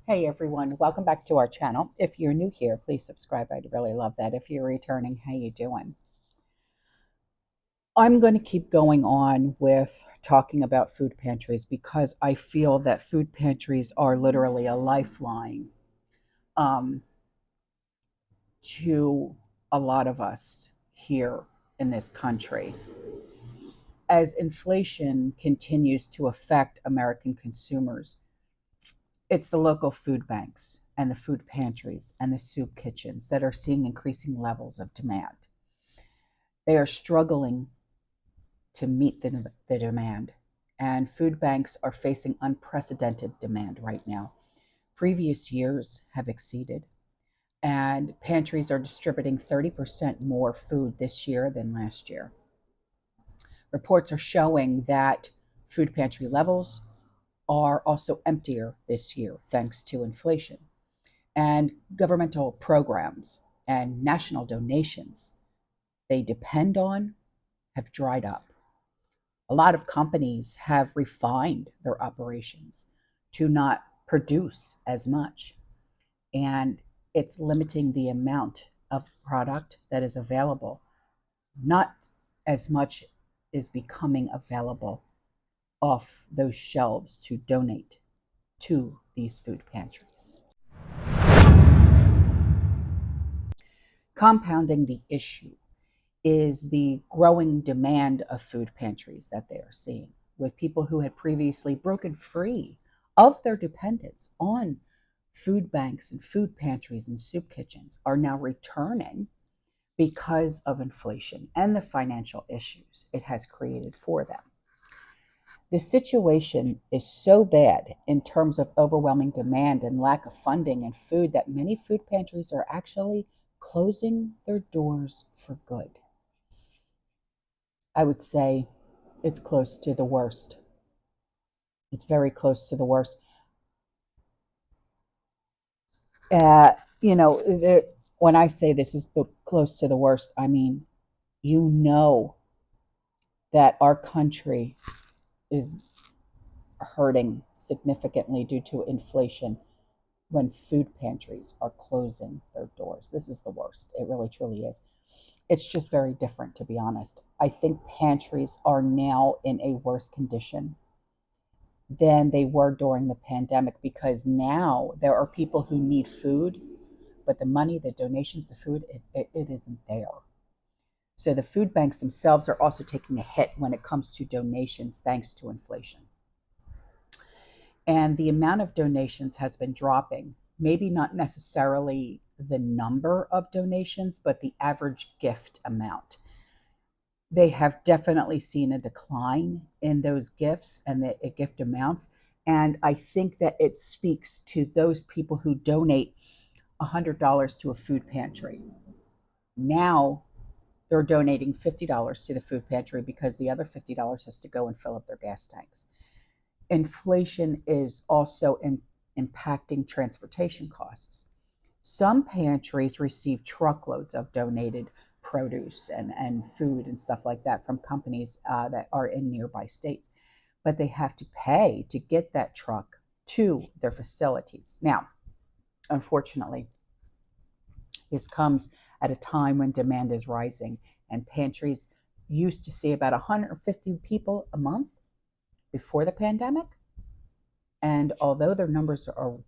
Hey everyone, welcome back to our channel. If you're new here, please subscribe. I'd really love that. If you're returning, how you doing? I'm going to keep going on with talking about food pantries because I feel that food pantries are literally a lifeline um, to a lot of us here in this country. As inflation continues to affect American consumers, it's the local food banks and the food pantries and the soup kitchens that are seeing increasing levels of demand. They are struggling to meet the demand, and food banks are facing unprecedented demand right now. Previous years have exceeded, and pantries are distributing 30% more food this year than last year. Reports are showing that food pantry levels are also emptier this year thanks to inflation. And governmental programs and national donations they depend on have dried up. A lot of companies have refined their operations to not produce as much, and it's limiting the amount of product that is available. Not as much is becoming available off those shelves to donate to these food pantries. Compounding the issue is the growing demand of food pantries that they are seeing, with people who had previously broken free of their dependence on food banks and food pantries and soup kitchens are now returning because of inflation and the financial issues it has created for them. The situation is so bad in terms of overwhelming demand and lack of funding and food that many food pantries are actually closing their doors for good. I would say it's close to the worst. It's very close to the worst. Uh, you know, when I say this is the close to the worst, I mean, you know that our country is hurting significantly due to inflation when food pantries are closing their doors. This is the worst. It really truly is. It's just very different, to be honest. I think pantries are now in a worse condition than they were during the pandemic because now there are people who need food, but the money, the donations, the food, it isn't there. So the food banks themselves are also taking a hit when it comes to donations thanks to inflation. And the amount of donations has been dropping, maybe not necessarily the number of donations, but the average gift amount. They have definitely seen a decline in those gifts and the gift amounts. And I think that it speaks to those people who donate $100 to a food pantry. Now they're donating $50 to the food pantry because the other $50 has to go and fill up their gas tanks. Inflation is also impacting transportation costs. Some pantries receive truckloads of donated produce and food and stuff like that from companies that are in nearby states, but they have to pay to get that truck to their facilities. Now, unfortunately, this comes at a time when demand is rising, and pantries used to see about 150 people a month before the pandemic. And although their numbers are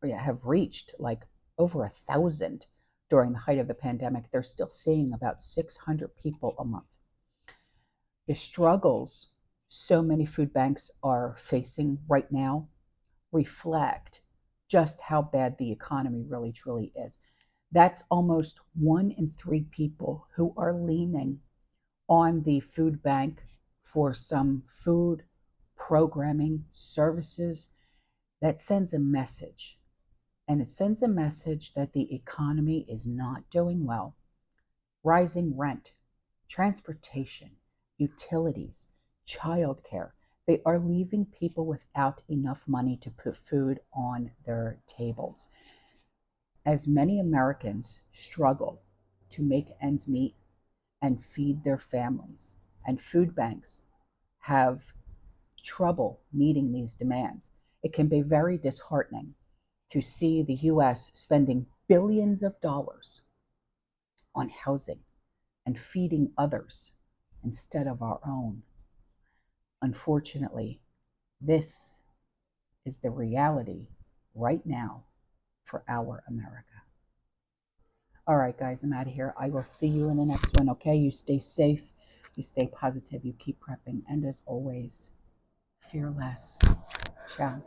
have reached like over 1,000 during the height of the pandemic, they're still seeing about 600 people a month. The struggles so many food banks are facing right now reflect just how bad the economy really truly is. That's almost 1 in 3 people who are leaning on the food bank for some food, programming, services. That sends a message. And it sends a message that the economy is not doing well. Rising rent, transportation, utilities, childcare, they are leaving people without enough money to put food on their tables. As many Americans struggle to make ends meet and feed their families, and food banks have trouble meeting these demands, it can be very disheartening. to see the U.S. spending billions of dollars on housing and feeding others instead of our own. Unfortunately, this is the reality right now for our America. All right, guys, I'm out of here. I will see you in the next one, okay? You stay safe, you stay positive, you keep prepping, and as always, fear less. Ciao.